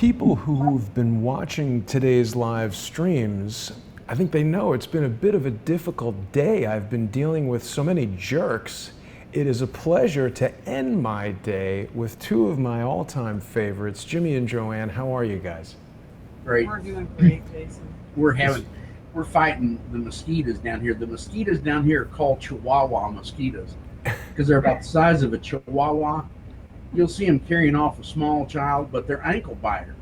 people who've been watching today's live streams, I think they know it's been a bit of a difficult day. I've been dealing with so many jerks. It is a pleasure to end my day with two of my all-time favorites, Jimmy and JoAnne. How are you guys? Great. We're doing great, Jason. We're fighting the mosquitoes down here. The mosquitoes down here are called Chihuahua mosquitoes because they're about the size of a Chihuahua. You'll see them carrying off a small child, but they're ankle biters.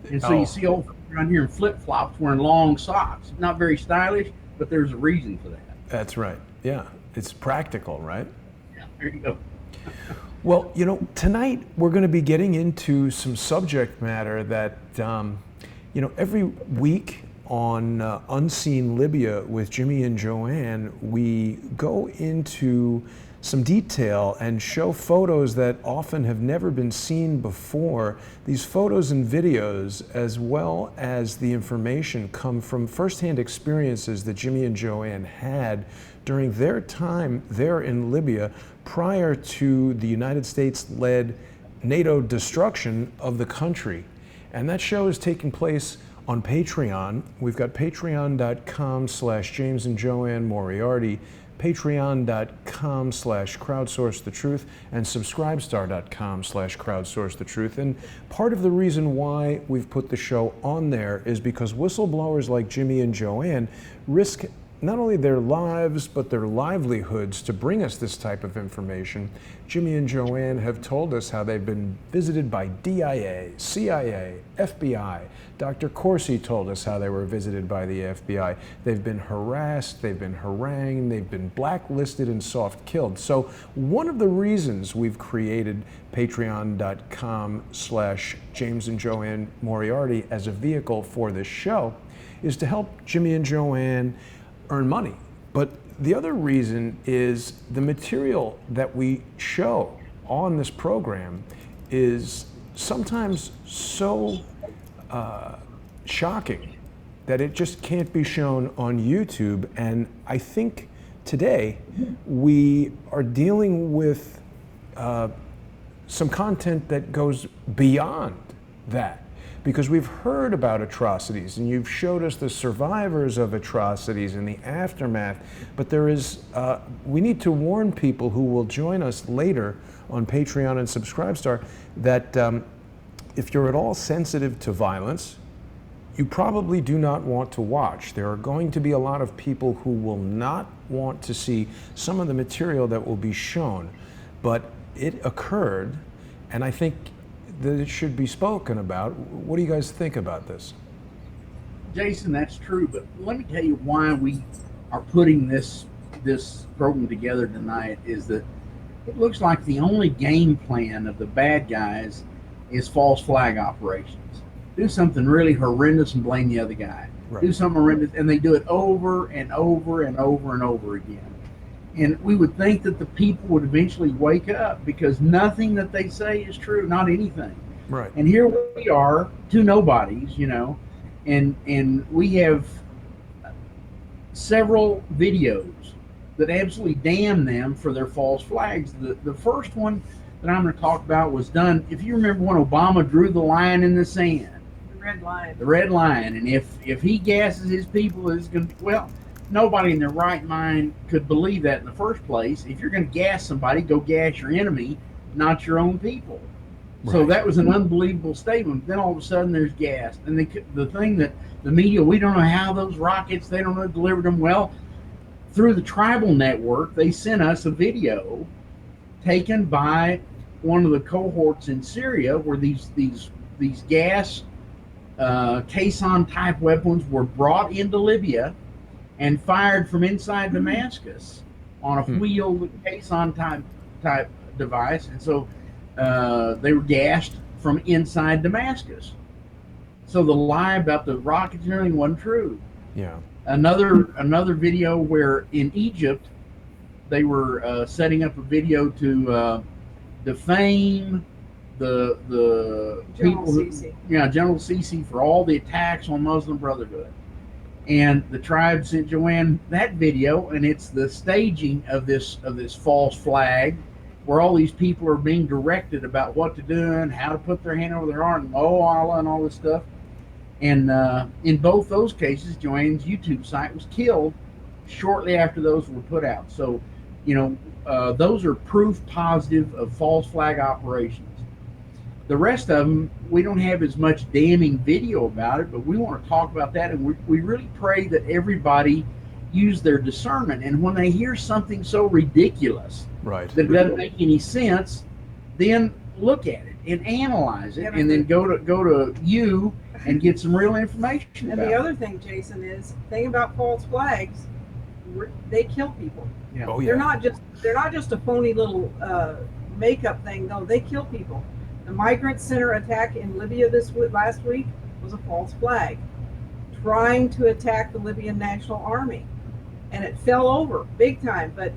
And so you see old around here in flip-flops wearing long socks. Not very stylish, but there's a reason for that. That's right. Yeah, it's practical, right? Yeah, there you go. Well, you know, tonight we're going to be getting into some subject matter that, every week on Unseen Libya with Jimmy and JoAnne, we go into some detail and show photos that often have never been seen before. These photos and videos, as well as the information, come from firsthand experiences that Jimmy and JoAnne had during their time there in Libya prior to the United States-led NATO destruction of the country. And that show is taking place on Patreon. We've got patreon.com/James and JoAnne Moriarty, patreon.com/crowdsourcethetruth, and subscribestar.com/crowdsourcethetruth. And part of the reason why we've put the show on there is because whistleblowers like Jimmy and JoAnne risk not only their lives, but their livelihoods to bring us this type of information. Jimmy and JoAnne have told us how they've been visited by DIA, CIA, FBI. Dr. Corsi told us how they were visited by the FBI. They've been harassed, they've been harangued, they've been blacklisted and soft-killed. So one of the reasons we've created patreon.com/James and JoAnne Moriarty as a vehicle for this show is to help Jimmy and JoAnne earn money. But the other reason is the material that we show on this program is sometimes so shocking that it just can't be shown on YouTube. And I think today we are dealing with some content that goes beyond that. Because we've heard about atrocities, and you've showed us the survivors of atrocities and the aftermath, but there is, we need to warn people who will join us later on Patreon and Subscribestar that if you're at all sensitive to violence, you probably do not want to watch. There are going to be a lot of people who will not want to see some of the material that will be shown, but it occurred, and I think that it should be spoken about. What do you guys think about this? Jason, that's true, but let me tell you why we are putting this program together tonight is that it looks like the only game plan of the bad guys is false flag operations. Do something really horrendous and blame the other guy. Right. Do something horrendous, and they do it over and over and over and over again. And we would think that the people would eventually wake up because nothing that they say is true, not anything. Right. And here we are, two nobodies, and we have several videos that absolutely damn them for their false flags. The first one that I'm going to talk about was done, if you remember when Obama drew the line in the sand. The red line. The red line. And if he gasses his people, it's going to, well, nobody in their right mind could believe that in the first place. If you're going to gas somebody, go gas your enemy, not your own people. Right. So that was an unbelievable statement. Then all of a sudden there's gas. And the thing that the media, we don't know how those rockets, they don't know, delivered them. Well, through the tribal network, they sent us a video taken by one of the cohorts in Syria where these gas caisson type weapons were brought into Libya and fired from inside Damascus on a wheeled caisson type device, and so they were gassed from inside Damascus. So the lie about the rockets and everything wasn't true. Yeah. Another video where in Egypt they were setting up a video to defame the General people, Sisi. General Sisi for all the attacks on Muslim Brotherhood. And the tribe sent JoAnne that video, and it's the staging of this false flag where all these people are being directed about what to do and how to put their hand over their heart and oh Allah and all this stuff. And in both those cases, JoAnne's YouTube site was killed shortly after those were put out. So, those are proof positive of false flag operations. The rest of them, we don't have as much damning video about it, but we want to talk about that. And we really pray that everybody use their discernment. And when they hear something so ridiculous that doesn't make any sense, then look at it and analyze it, and then go to you and get some real information. And the other thing, Jason, is thing about false flags, they kill people. Yeah. Oh, yeah. They're not just a phony little makeup thing. No, they kill people. The migrant center attack in Libya last week was a false flag, trying to attack the Libyan National Army, and it fell over big time. But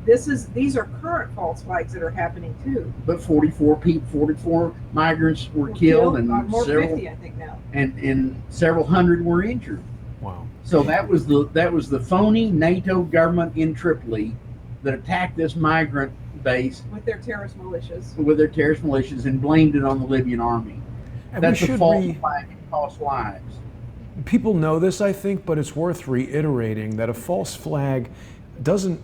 these are current false flags that are happening too. But 44 migrants were killed, and more several 50, I think now, and several hundred were injured. Wow. So that was the phony NATO government in Tripoli that attacked this migrant base with their terrorist militias and blamed it on the Libyan army. And That's we a should false flag that cost lives. People know this, I think, but it's worth reiterating that a false flag doesn't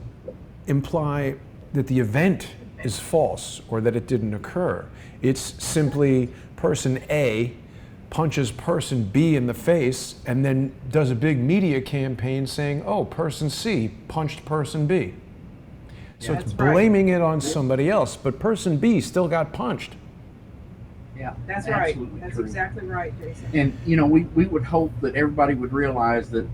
imply that the event is false or that it didn't occur. It's simply person A punches person B in the face and then does a big media campaign saying, oh, person C punched person B. So it's blaming it on somebody else, but person B still got punched. Yeah, that's right. That's true. Exactly right, Jason. And we would hope that everybody would realize that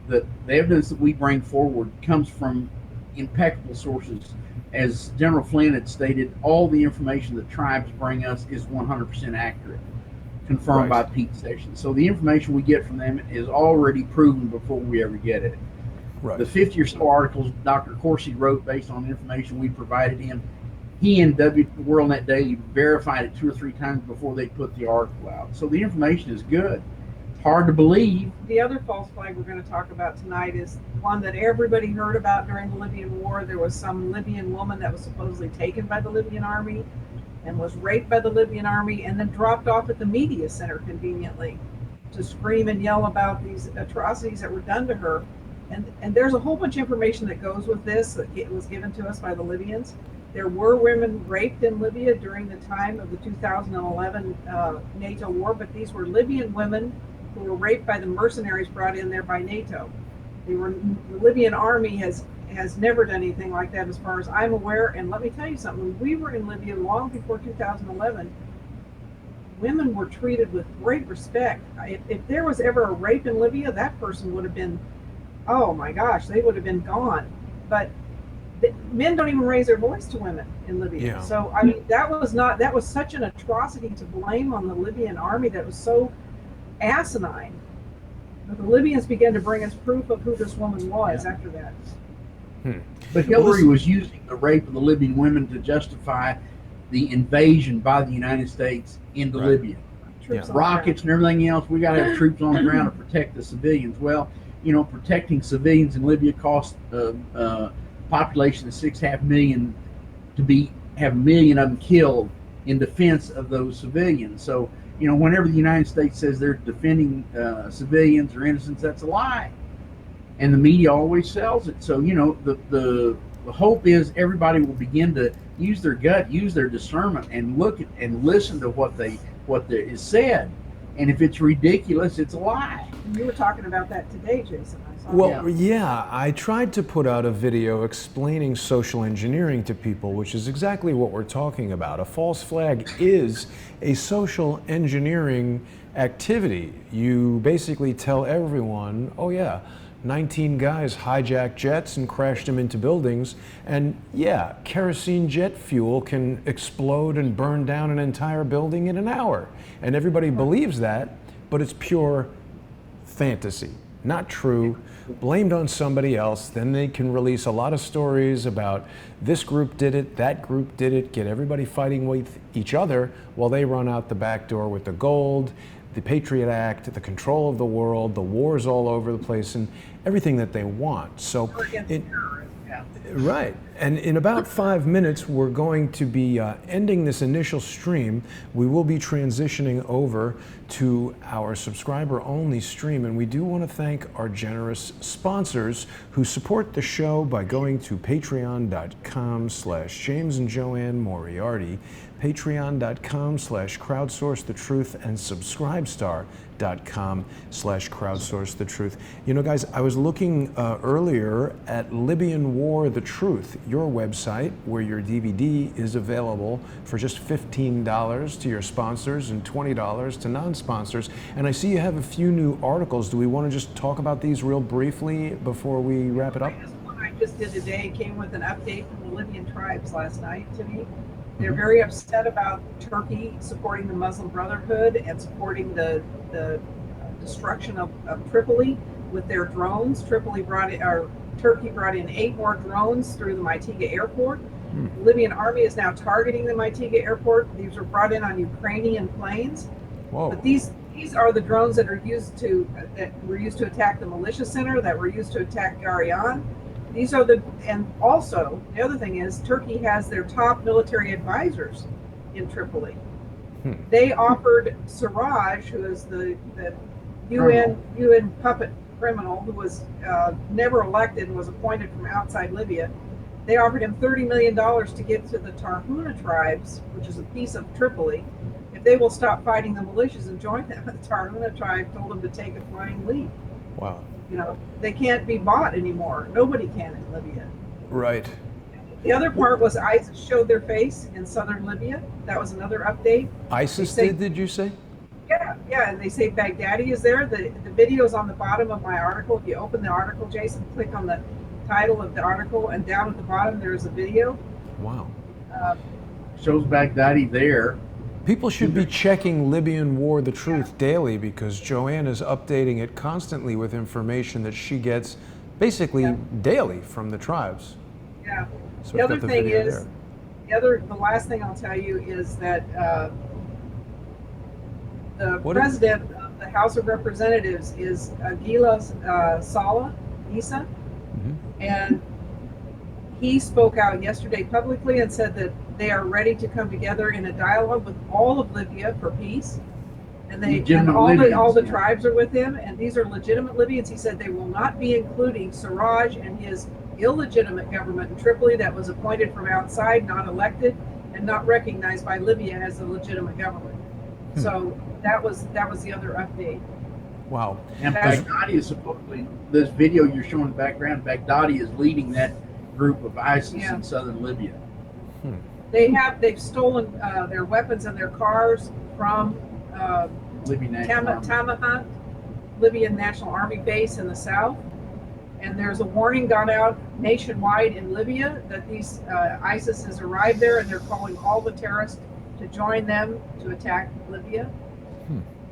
the evidence that we bring forward comes from impeccable sources. As General Flynn had stated, all the information that tribes bring us is 100% accurate, confirmed by Pete Sessions. So the information we get from them is already proven before we ever get it. Right. The 50 or so articles Dr. Corsi wrote based on information we provided him, he and WorldNet Daily verified it 2 or 3 times before they put the article out. So the information is good. Hard to believe. The other false flag we're going to talk about tonight is one that everybody heard about during the Libyan war. There was some Libyan woman that was supposedly taken by the Libyan army and was raped by the Libyan army and then dropped off at the media center conveniently to scream and yell about these atrocities that were done to her. And there's a whole bunch of information that goes with this that it was given to us by the Libyans. There were women raped in Libya during the time of the 2011 NATO war, but these were Libyan women who were raped by the mercenaries brought in there by NATO. The Libyan army has never done anything like that as far as I'm aware. And let me tell you something, when we were in Libya long before 2011, women were treated with great respect. If there was ever a rape in Libya, that person would have been, oh my gosh, they would have been gone. But men don't even raise their voice to women in Libya. Yeah. So, I mean, that was such an atrocity to blame on the Libyan army that was so asinine. But the Libyans began to bring us proof of who this woman was after that. But Hillary was using the rape of the Libyan women to justify the invasion by the United States into Libya. Rockets and everything else. We got to have troops on the ground to protect the civilians. Well, protecting civilians in Libya cost a population of 6.5 million to have 1 million of them killed in defense of those civilians. So, whenever the United States says they're defending civilians or innocents, that's a lie. And the media always sells it. So, the hope is everybody will begin to use their gut, use their discernment, and look at and listen to what is said. And if it's ridiculous, it's a lie. You were talking about that today, Jason. Well, yeah, I tried to put out a video explaining social engineering to people, which is exactly what we're talking about. A false flag is a social engineering activity. You basically tell everyone, oh yeah, 19 guys hijacked jets and crashed them into buildings, and yeah, kerosene jet fuel can explode and burn down an entire building in an hour. And everybody believes that, but it's pure fantasy, not true, blamed on somebody else. Then they can release a lot of stories about this group did it, that group did it, get everybody fighting with each other while they run out the back door with the gold, the Patriot Act, the control of the world, the wars all over the place, and everything that they want. So Right. And in about 5 minutes, we're going to be ending this initial stream. We will be transitioning over to our subscriber-only stream, and we do want to thank our generous sponsors who support the show by going to patreon.com/James and JoAnne Moriarty, patreon.com/crowdsourcethetruth, and subscribestar.com/crowdsourcethetruth. You know, guys, I was looking earlier at Libyan War, The Truth, your website, where your DVD is available for just $15 to your sponsors and $20 to non-sponsors. And I see you have a few new articles. Do we want to just talk about these real briefly before we wrap it up? The one I just did today came with an update from the Libyan tribes last night to me. They're very upset about Turkey supporting the Muslim Brotherhood and supporting the destruction of Tripoli with their drones. Turkey brought in 8 more drones through the Mytiga airport. The Libyan army is now targeting the Mytiga airport. These were brought in on Ukrainian planes. Whoa. But these are the drones that were used to attack the militia center, that were used to attack Garian. And also the other thing is Turkey has their top military advisors in Tripoli. They offered Siraj, who is the UN puppet criminal who was never elected and was appointed from outside Libya. They offered him $30 million to get to the Tarhuna tribes, which is a piece of Tripoli, if they will stop fighting the militias and join them. The Tarhuna tribe told them to take a flying leap. Wow. You know, they can't be bought anymore. Nobody can in Libya. Right. The other part was ISIS showed their face in southern Libya. That was another update. ISIS did you say? Yeah, and they say Baghdadi is there. The video is on the bottom of my article. If you open the article, Jason, click on the title of the article, and down at the bottom there's a video. Wow. Shows Baghdadi there. People should be checking Libyan War, The Truth daily, because JoAnne is updating it constantly with information that she gets basically daily from the tribes. Yeah. So The other thing is, the last thing I'll tell you is that the president of the House of Representatives is Gila Salah Issa, and he spoke out yesterday publicly and said that they are ready to come together in a dialogue with all of Libya for peace. And all the tribes are with him, and these are legitimate Libyans. He said they will not be including Siraj and his illegitimate government in Tripoli that was appointed from outside, not elected, and not recognized by Libya as a legitimate government. So that was the other update. Wow. And Baghdadi is supposedly, this video you're showing in the background, Baghdadi is leading that group of ISIS in southern Libya. They've stolen their weapons and their cars from Libyan Tamahat, Libyan National Army base in the south. And there's a warning gone out nationwide in Libya that these ISIS has arrived there, and they're calling all the terrorists to join them to attack Libya.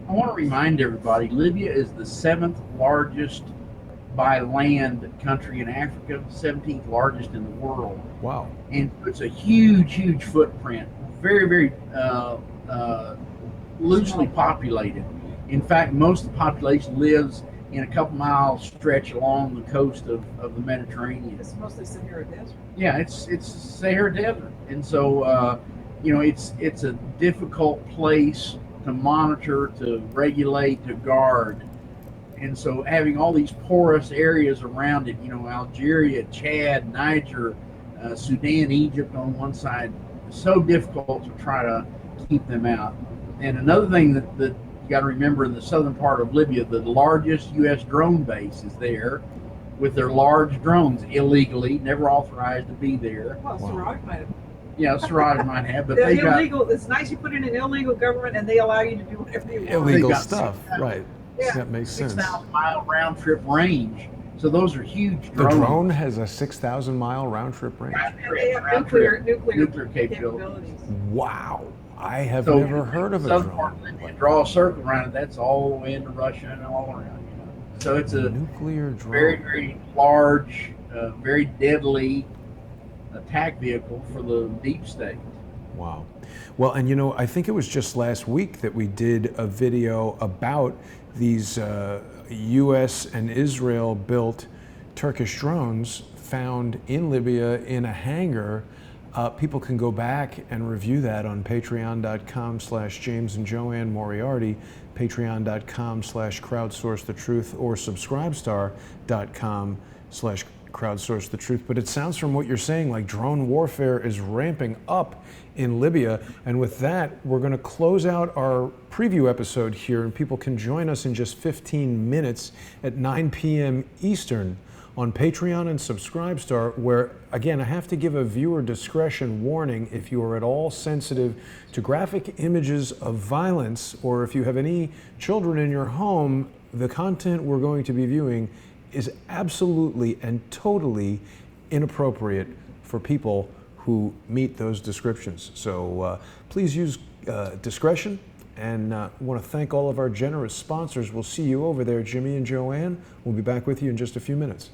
I want to remind everybody, Libya is the 7th largest by land country in Africa, 17th largest in the world. Wow. And it's a huge footprint, very, very loosely populated. In fact, most of the population lives in a couple mile stretch along the coast of the Mediterranean. It's mostly Sahara Desert. Yeah, it's Sahara Desert. And so, it's a difficult place to monitor, to regulate, to guard. And so having all these porous areas around it, Algeria, Chad, Niger, Sudan, Egypt on one side, so difficult to try to keep them out. And another thing that you got to remember, in the southern part of Libya, the largest U.S. drone base is there with their large drones, illegally, never authorized to be there. Well, Siraj might have. Yeah, Siraj might have, but they illegal. It's nice you put in an illegal government and they allow you to do whatever you want. Illegal stuff, right. Yeah. That makes sense. 6,000-mile round trip range. So those are huge drones. The drone has a 6,000-mile round trip range. And they have nuclear capabilities. Wow. I have never heard of a drone. Draw a circle around it, that's all the way into Russia and all around. So it's a nuclear drone. Very, very large, very deadly attack vehicle for the deep state. Wow. Well, and I think it was just last week that we did a video about these U.S. and Israel built Turkish drones found in Libya in a hangar. People can go back and review that on patreon.com/James and JoAnne Moriarty, patreon.com/crowdsourcethetruth, or subscribestar.com/crowdsourcethetruth. But it sounds from what you're saying like drone warfare is ramping up in Libya. And with that, we're going to close out our preview episode here, and people can join us in just 15 minutes at 9 p.m. Eastern on Patreon and Subscribestar, where, again, I have to give a viewer discretion warning if you are at all sensitive to graphic images of violence, or if you have any children in your home, the content we're going to be viewing is absolutely and totally inappropriate for people who meet those descriptions. So please use discretion, and want to thank all of our generous sponsors. We'll see you over there, Jimmy and JoAnne. We'll be back with you in just a few minutes.